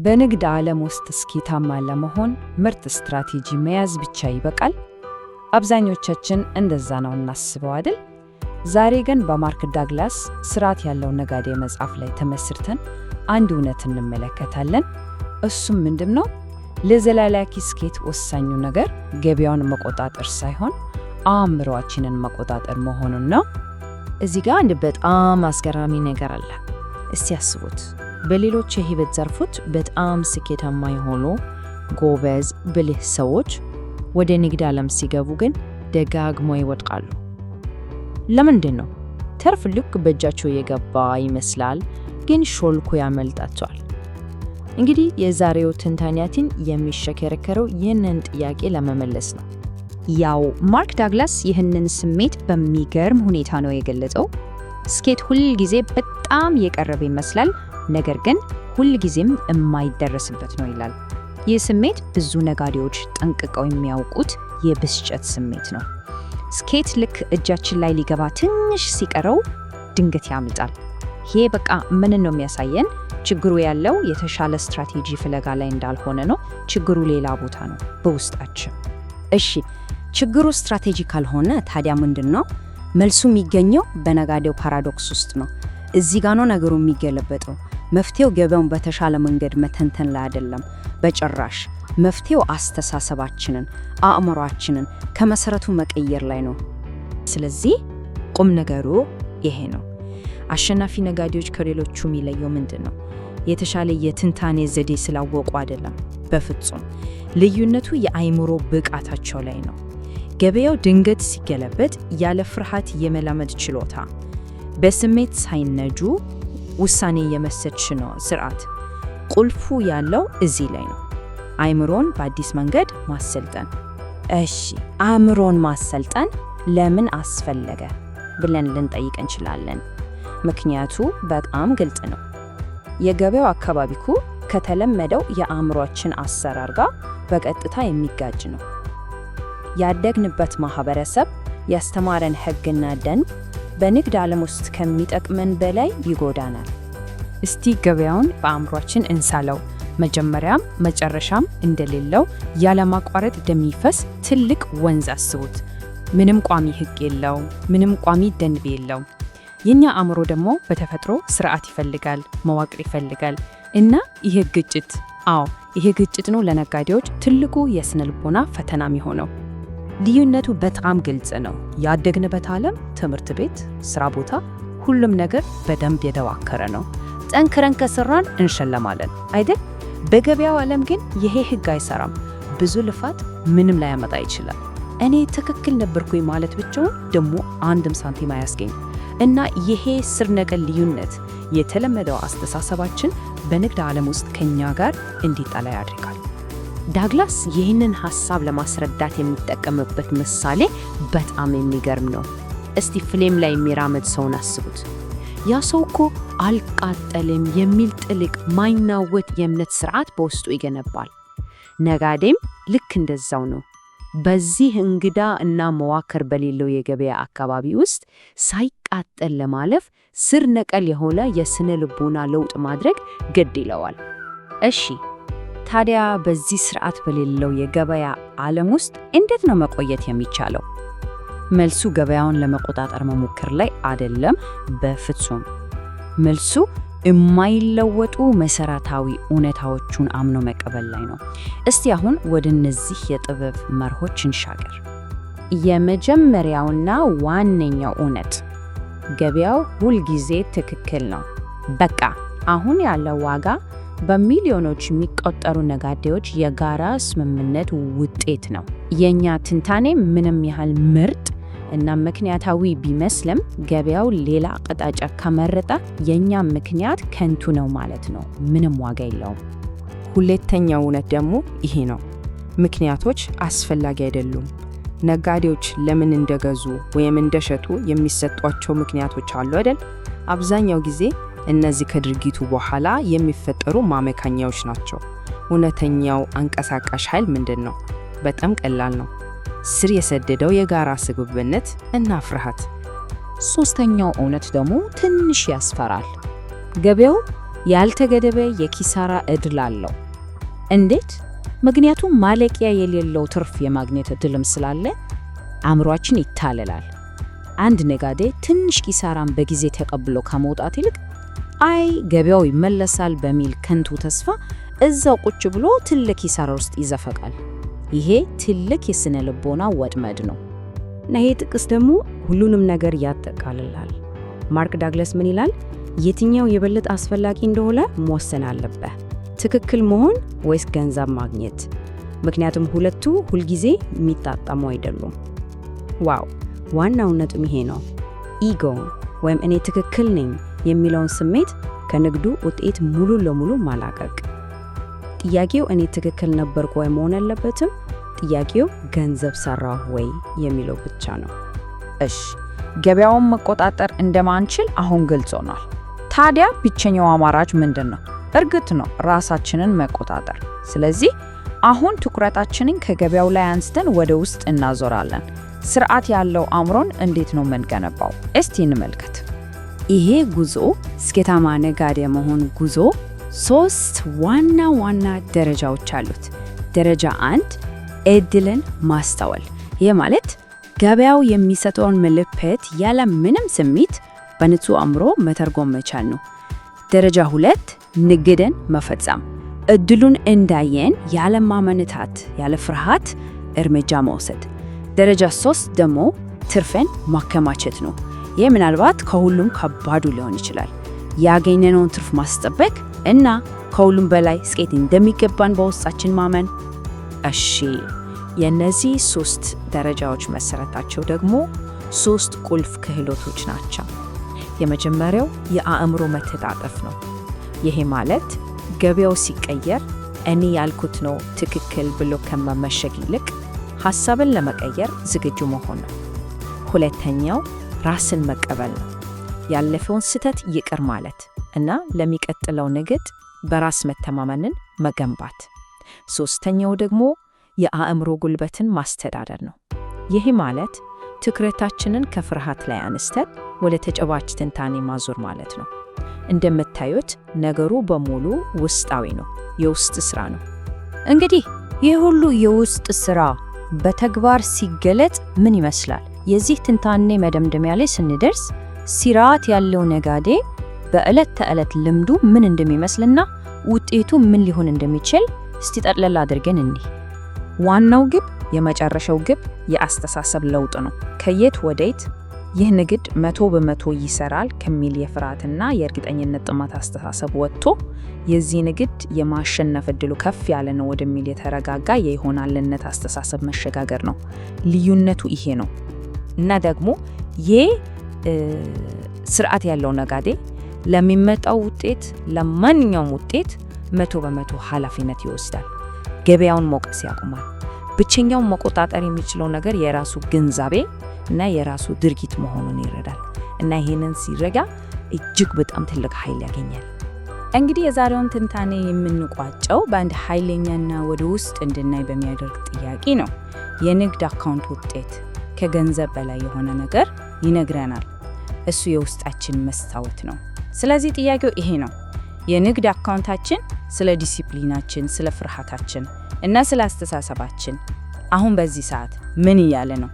በንግድ ዓለም ውስጥ ስኬታማ ለመሆን ምርጥ ስትራቴጂ መያዝ ብቻ ይበቃል? አብዛኞቻችን እንደዛ ነው እናስበው አይደል? ዛሬ ግን በማርክ ዳግላስ ስርዓት ያለው ነጋዴ መጽሐፍ ላይ ተመስርተን አንድ እውነት እንመለከታለን። እሱም ምንድነው? ለዘላቂ ስኬት ወሳኙ ነገር ገበያውን መቆጣጠር ሳይሆን አእምሮአችንን መቆጣጠር መሆኑን ነው። እዚህ ጋር አንድ በጣም አስገራሚ ነገር አለ። እስቲ ያስቡት። በሌሎች የህይወት ዘርፎች በጣም ስኬታማ የሆኑ ጎበዝ፣ ብልህ ሰዎች ወደ ንግድ ዓለም ሲገቡ ግን ደጋግሞ ይወድቃሉ። ለምንድን ነው? ትርፍ ልክ በእጃቸው የገባ ይመስላል፣ ግን ሾልኮ ያመልጣቸዋል። እንግዲህ የዛሬው ትንታኔያችን የሚሽከረከረው ይህንን ጥያቄ ለመመለስ ነው። ያው ማርክ ዳግላስ ይህንን ስሜት በሚገርም ሁኔታ ነው የገለጸው። ስኬት ሁል ጊዜ በጣም የቀረበ ይመስላል፣ ነገር ግን ሁል ጊዜም የማይደረስበት ነው ይላል። ይህ ስሜት ብዙ ነጋዴዎች ጠንቅቀው የሚያውቁት የብስጭት ስሜት ነው። ስኬት ልክ እጃችን ላይ ሊገባ ትንሽ ሲቀረው ድንገት ያመልጣል። ይሄ በቃ ምን ነው የሚያሳየን? ችግሩ ያለው የተሻለ ስትራቴጂ ፍለጋ ላይ እንዳልሆነ ነው። ችግሩ ሌላ ቦታ ነው፣ በውስጣችን። እሺ፣ ችግሩ ስትራቴጂ ካልሆነ ታዲያ ምንድን ነው? መልሱ የሚገኘው በነጋዴው ፓራዶክስ ውስጥ ነው። እዚህ ጋር ነው ነገሩ የሚገለበጠው። መፍትሄው ገበያውን በተሻለ መንገድ መተንተን ላይ አይደለም፣ በጭራሽ። መፍትሄው አስተሳሰባችንን፣ አእምሯችንን ከመሰረቱ መቀየር ላይ ነው። ስለዚህ ቁም ነገሩ ይሄ ነው። አሸናፊ ነጋዴዎች ከሌሎቹ የሚለየው ምንድን ነው? የተሻለ የትንታኔ ዘዴ ስላወቁ አይደለም፣ በፍጹም። ልዩነቱ የአእምሮ ብቃታቸው ላይ ነው። ገበያው ድንገት ሲገለበጥ ያለ ፍርሃት የመላመድ ችሎታ፣ በስሜት ሳይነጁ ውሳኔ የመስጠት ስርዓት። ቁልፉ ያለው እዚህ ላይ ነው። አእምሮን በአዲስ መንገድ ማሰልጠን። እሺ፣ አእምሮን ማሰልጠን ለምን አስፈለገ ብለን ልንጠይቅ እንችላለን። ምክንያቱ በጣም ግልጽ ነው። የገበያው አካባቢ እኮ ከተለመደው የአእምሮአችን አሰራር ጋር በቀጥታ የሚጋጭ ነው። ያደግንበት ማህበረሰብ ያስተማረን ሕግና ደንብ በንግድ ዓለም ውስጥ ከሚጠቅመን በላይ ይጎዳናል። እስቲ ገበያውን በአእምሮአችን እንሳለው። መጀመሪያም መጨረሻም እንደሌለው ያለማቋረጥ እንደሚፈስ ትልቅ ወንዝ አስቡት። ምንም ቋሚ ሕግ የለው፣ ምንም ቋሚ ደንብ የለው። የኛ አእምሮ ደግሞ በተፈጥሮ ስርዓት ይፈልጋል፣ መዋቅር ይፈልጋል። እና ይሄ ግጭት ነው ለነጋዴዎች ትልቁ የስነ ልቦና ፈተና የሚሆነው። ልዩነቱ በጣም ግልጽ ነው። ያደግንበት ዓለም፣ ትምህርት ቤት፣ ስራ ቦታ፣ ሁሉም ነገር በደንብ የተዋቀረ ነው። ጠንክረን ከሰራን እንሸለማለን አይደል? በገበያው ዓለም ግን ይሄ ህግ አይሰራም። ብዙ ልፋት ምንም ላያመጣ ይችላል። እኔ ትክክል ነበርኩኝ ማለት ብቻውን ደግሞ አንድም ሳንቲም አያስገኝ። እና ይሄ ስር ነቀል ልዩነት የተለመደው አስተሳሰባችን በንግድ ዓለም ውስጥ ከኛ ጋር እንዲጣላ ያደርጋል። ዳግላስ ይህንን ሐሳብ ለማስረዳት የሚጠቀምበት ምሳሌ በጣም የሚገርም ነው። እስቲ ፍሌም ላይ የሚራመድ ሰውን አስቡት። ያ ሰው እኮ አልቃጠልም የሚል ጥልቅ ማይናወጥ የእምነት ስርዓት በውስጡ ይገነባል። ነጋዴም ልክ እንደዛው ነው። በዚህ እንግዳ እና መዋቅር በሌለው የገበያ አካባቢ ውስጥ ሳይቃጠል ለማለፍ ስር ነቀል የሆነ የስነ ልቦና ለውጥ ማድረግ ግድ ይለዋል። እሺ፣ ታዲያ በዚህ ስርዓት በሌለው የገበያ ዓለም ውስጥ እንዴት ነው መቆየት የሚቻለው? መልሱ ገበያውን ለመቆጣጠር መሞከር ላይ አይደለም፣ በፍጹም። መልሱ የማይለወጡ መሰረታዊ እውነታዎቹን አምኖ መቀበል ላይ ነው። እስቲ አሁን ወደ እነዚህ የጥበብ መርሆች እንሻገር። የመጀመሪያውና ዋነኛው እውነት፣ ገበያው ሁልጊዜ ትክክል ነው። በቃ አሁን ያለው ዋጋ በሚሊዮኖች የሚቆጠሩ ነጋዴዎች የጋራ ስምምነት ውጤት ነው። የኛ ትንታኔ ምንም ያህል ምርጥ እና ምክንያታዊ ቢመስልም ገበያው ሌላ አቅጣጫ ከመረጠ የኛ ምክንያት ከንቱ ነው ማለት ነው። ምንም ዋጋ የለውም። ሁለተኛው እውነት ደግሞ ይሄ ነው። ምክንያቶች አስፈላጊ አይደሉም። ነጋዴዎች ለምን እንደገዙ ወይም እንደሸጡ የሚሰጧቸው ምክንያቶች አሉ አይደል? አብዛኛው ጊዜ እነዚህ ከድርጊቱ በኋላ የሚፈጠሩ ማመካኛዎች ናቸው። እውነተኛው አንቀሳቃሽ ኃይል ምንድን ነው? በጣም ቀላል ነው። ስር የሰደደው የጋራ ስግብግብነት እና ፍርሃት። ሶስተኛው እውነት ደግሞ ትንሽ ያስፈራል። ገበያው ያልተገደበ የኪሳራ ዕድል አለው። እንዴት? ምክንያቱም ማለቂያ የሌለው ትርፍ የማግኘት ዕድልም ስላለ አእምሯችን ይታለላል። አንድ ነጋዴ ትንሽ ኪሳራን በጊዜ ተቀብሎ ከመውጣት ይልቅ አይ ገበያው ይመለሳል በሚል ከንቱ ተስፋ እዛው ቁጭ ብሎ ትልቅ ኪሳራ ውስጥ ይዘፈቃል። ይሄ ትልቅ የስነ ልቦና ወጥመድ ነው። እና ይሄ ጥቅስ ደግሞ ሁሉንም ነገር ያጠቃልላል። ማርክ ዳግላስ ምን ይላል? የትኛው የበለጠ አስፈላጊ እንደሆነ መወሰን አለብህ፣ ትክክል መሆን ወይስ ገንዘብ ማግኘት? ምክንያቱም ሁለቱ ሁልጊዜ የሚጣጣሙ አይደሉም። ዋው! ዋናው ነጥብ ይሄ ነው። ኢጎ ወይም እኔ ትክክል ነኝ የሚለውን ስሜት ከንግዱ ውጤት ሙሉ ለሙሉ ማላቀቅ። ጥያቄው እኔ ትክክል ነበርኩ ወይ መሆን አለበትም። ጥያቄው ገንዘብ ሰራሁ ወይ የሚለው ብቻ ነው። እሺ፣ ገበያውን መቆጣጠር እንደማንችል አሁን ግልጽ ሆኗል። ታዲያ ብቸኛው አማራጭ ምንድን ነው? እርግጥ ነው ራሳችንን መቆጣጠር። ስለዚህ አሁን ትኩረታችንን ከገበያው ላይ አንስተን ወደ ውስጥ እናዞራለን። ስርዓት ያለው አእምሮን እንዴት ነው የምንገነባው? እስቲ እንመልከት። ይሄ ጉዞ ስኬታማ ነጋዴ መሆን ጉዞ 3 ዋና ዋና ደረጃዎች አሉት። ደረጃ 1 እድልን ማስተዋል። ይህ ማለት ገበያው የሚሰጠውን ምልክት ያለ ምንም ስሜት በንጹህ አእምሮ መተርጎም መቻል ነው። ደረጃ 2 ንግድን መፈጸም። እድሉን እንዳየን ያለ ማመንታት፣ ያለ ፍርሃት እርምጃ መውሰድ። ደረጃ 3 ደግሞ ትርፍን ማከማቸት ነው። ይህ ምናልባት ከሁሉም ከባዱ ሊሆን ይችላል። ያገኘነውን ትርፍ ማስጠበቅ እና ከሁሉም በላይ ስኬት እንደሚገባን በውስጣችን ማመን። እሺ፣ የእነዚህ 3 ደረጃዎች መሰረታቸው ደግሞ 3 ቁልፍ ክህሎቶች ናቸው። የመጀመሪያው የአእምሮ መተጣጠፍ ነው። ይሄ ማለት ገበያው ሲቀየር እኔ ያልኩት ነው ትክክል ብሎ ከመመሸግ ይልቅ ሐሳብን ለመቀየር ዝግጁ መሆን ነው። ሁለተኛው ራስን መቀበል ነው። ያለፈውን ስህተት ይቅር ማለት እና ለሚቀጥለው ንግድ በራስ መተማመንን መገንባት። ሶስተኛው ደግሞ የአእምሮ ጉልበትን ማስተዳደር ነው። ይህ ማለት ትኩረታችንን ከፍርሃት ላይ አንስተን ወደ ተጨባጭ ትንታኔ ማዞር ማለት ነው። እንደምታዩት ነገሩ በሙሉ ውስጣዊ ነው፣ የውስጥ ስራ ነው። እንግዲህ ይህ ሁሉ የውስጥ ስራ በተግባር ሲገለጥ ምን ይመስላል? የዚህ ትንታኔ መደምደሚያ ላይ ስንደርስ ስርዓት ያለው ነጋዴ በዕለት ተዕለት ልምዱ ምን እንደሚመስልና ውጤቱ ምን ሊሆን እንደሚችል እስቲ ጠቅለል አድርገን እንይ። ዋናው ግብ፣ የመጨረሻው ግብ የአስተሳሰብ ለውጥ ነው። ከየት ወዴት ይህ ንግድ 100% ይሰራል ከሚል የፍርሃትና የእርግጠኝነት ጥማት አስተሳሰብ ወጥቶ የዚህ ንግድ የማሸነፍ ዕድሉ ከፍ ያለ ነው ወደሚል የተረጋጋ የይሆናልነት አስተሳሰብ መሸጋገር ነው። ልዩነቱ ይሄ ነው። እና ደግሞ ስርዓት ያለው ነጋዴ ለሚመጣው ውጤት፣ ለማንኛውም ውጤት 100% ኃላፊነት ይወስዳል። ገበያውን መውቀስ ያቆማል። ብቸኛው መቆጣጠር የሚችለው ነገር የራሱ ግንዛቤ እና የራሱ ድርጊት መሆኑን ይረዳል። እና ይሄንን ሲረጋ እጅግ በጣም ትልቅ ኃይል ያገኛል። እንግዲህ የዛሬውን ትንታኔ የምንቋጨው በአንድ ኃይለኛና ወደ ውስጥ እንድናይ በሚያደርግ ጥያቄ ነው። የንግድ አካውንት ውጤት ከገንዘብ በላይ የሆነ ነገር ይነግረናል። እሱ የውስጣችን መስታወት ነው። ስለዚህ ጥያቄው ይሄ ነው። የንግድ አካውንታችን ስለ ዲሲፕሊናችን፣ ስለ ፍርሃታችን እና ስለ አስተሳሰባችን አሁን በዚህ ሰዓት ምን እያለ ነው?